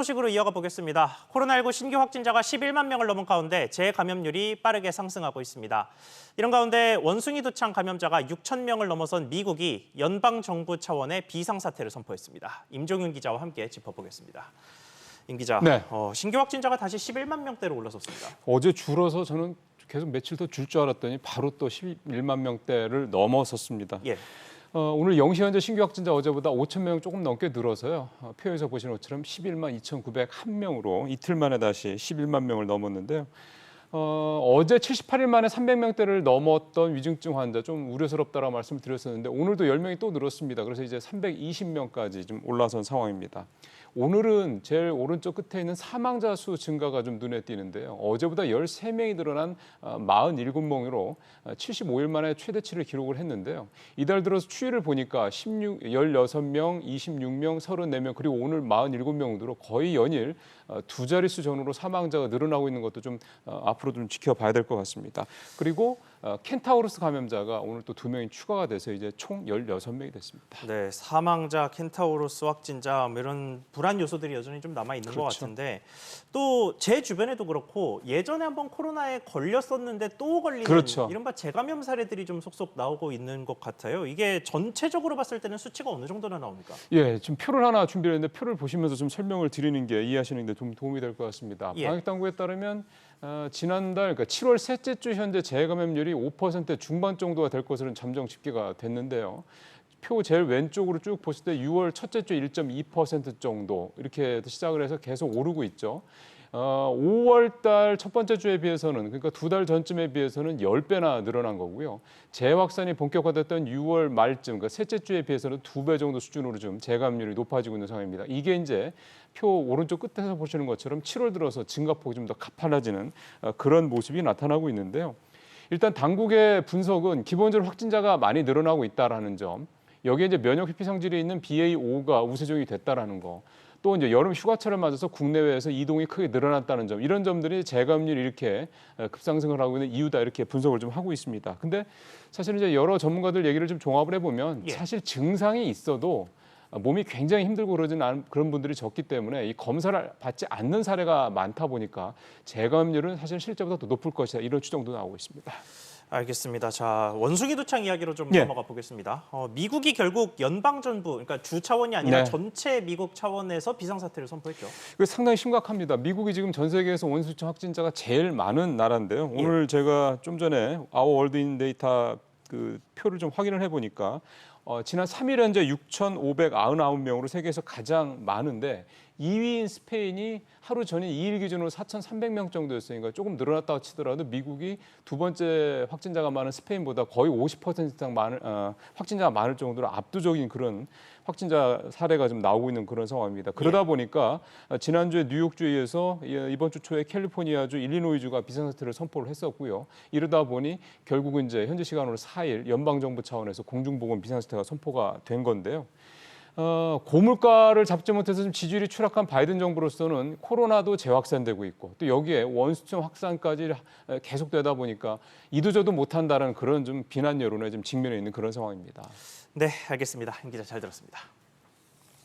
소식으로 이어가 보겠습니다. 코로나19 신규 확진자가 11만 명을 넘은 가운데 재감염률이 빠르게 상승하고 있습니다. 이런 가운데 원숭이 두창 감염자가 6천 명을 넘어선 미국이 연방정부 차원의 비상사태를 선포했습니다. 임종윤 기자와 함께 짚어보겠습니다. 임 기자, 네. 신규 확진자가 다시 11만 명대로 올라섰습니다. 어제 줄어서 저는 계속 며칠 더 줄 줄 알았더니 바로 또 11만 명대를 넘어섰습니다. 예. 오늘 0시 현재 신규 확진자 어제보다 5천 명 조금 넘게 늘어서요. 표에서 보시는 것처럼 11만 2,901명으로 이틀 만에 다시 11만 명을 넘었는데요. 어제 78일 만에 300명대를 넘었던 위중증 환자 좀 우려스럽다라고 말씀을 드렸었는데 오늘도 10명이 또 늘었습니다. 그래서 이제 320명까지 좀 올라선 상황입니다. 오늘은 제일 오른쪽 끝에 있는 사망자 수 증가가 좀 눈에 띄는데요. 어제보다 13명이 늘어난 47명으로 75일 만에 최대치를 기록을 했는데요. 이달 들어서 추이를 보니까 16명, 26명, 34명 그리고 오늘 47명으로 거의 연일 두 자릿수 전후로 사망자가 늘어나고 있는 것도 좀 앞으로 좀 지켜봐야 될 것 같습니다. 그리고 켄타우로스 감염자가 오늘 또 2명이 추가가 돼서 이제 총 16명이 됐습니다. 네, 사망자, 켄타우로스 확진자 이런 불안 요소들이 여전히 좀 남아 있는 것 같은데 또 제 주변에도 그렇고 예전에 한번 코로나에 걸렸었는데 또 걸리는 이른바 재감염 사례들이 좀 속속 나오고 있는 것 같아요. 이게 전체적으로 봤을 때는 수치가 어느 정도나 나옵니까? 예, 지금 표를 하나 준비했는데 표를 보시면서 좀 설명을 드리는 게 이해하시는 데 좀 도움이 될 것 같습니다. 예. 방역 당국에 따르면 지난달 그러니까 7월 셋째 주 현재 재감염률이 5% 중반 정도가 될 것으로 잠정 집계가 됐는데요. 표 제일 왼쪽으로 쭉 보실 때 6월 첫째 주 1.2% 정도 이렇게 시작을 해서 계속 오르고 있죠. 5월 달 첫 번째 주에 비해서는 그러니까 2달 전쯤에 비해서는 10배나 늘어난 거고요. 재확산이 본격화됐던 6월 말쯤 그러니까 셋째 주에 비해서는 2배 정도 수준으로 좀 재감염률이 높아지고 있는 상황입니다. 이게 이제 표 오른쪽 끝에서 보시는 것처럼 7월 들어서 증가폭이 좀 더 가팔라지는 그런 모습이 나타나고 있는데요. 일단 당국의 분석은 기본적으로 확진자가 많이 늘어나고 있다라는 점, 여기에 이제 면역 회피 성질이 있는 BA.5가 우세종이 됐다라는 거, 또 이제 여름 휴가철을 맞아서 국내외에서 이동이 크게 늘어났다는 점, 이런 점들이 재감염률이 이렇게 급상승을 하고 있는 이유다 이렇게 분석을 좀 하고 있습니다. 근데 사실 이제 여러 전문가들 얘기를 좀 종합을 해보면 사실 증상이 있어도 몸이 굉장히 힘들고 그러진 않은 그런 분들이 적기 때문에 이 검사를 받지 않는 사례가 많다 보니까 재감염률은 사실 실제보다 더 높을 것이다 이런 추정도 나오고 있습니다. 알겠습니다. 자, 원숭이 두창 이야기로 좀 넘어가 보겠습니다. 미국이 결국 연방정부, 그러니까 주 차원이 아니라 전체 미국 차원에서 비상사태를 선포했죠. 이거 상당히 심각합니다. 미국이 지금 전 세계에서 원숭이 두창 확진자가 제일 많은 나라인데요. 오늘 제가 좀 전에 아워 월드 인 데이터 그 표를 좀 확인을 해보니까 지난 3일 현재 6,599명으로 세계에서 가장 많은데 2위인 스페인이 하루 전인 2일 기준으로 4,300명 정도였으니까 조금 늘어났다고 치더라도 미국이 두 번째 확진자가 많은 스페인보다 거의 50% 이상 확진자가 많을 정도로 압도적인 그런 확진자 사례가 좀 나오고 있는 그런 상황입니다. 그러다 보니까 지난주에 뉴욕주에서 이번 주 초에 캘리포니아주, 일리노이주가 비상사태를 선포를 했었고요. 이러다 보니 결국은 이제 현지 시간으로 4일 연방정부 차원에서 공중보건 비상사태가 선포가 된 건데요. 고물가를 잡지 못해서 좀 지지율이 추락한 바이든 정부로서는 코로나도 재확산되고 있고 또 여기에 원수증 확산까지 계속되다 보니까 이도저도 못한다는 그런 좀 비난 여론에 좀 직면해 있는 그런 상황입니다. 네, 알겠습니다. 임 기자 잘 들었습니다.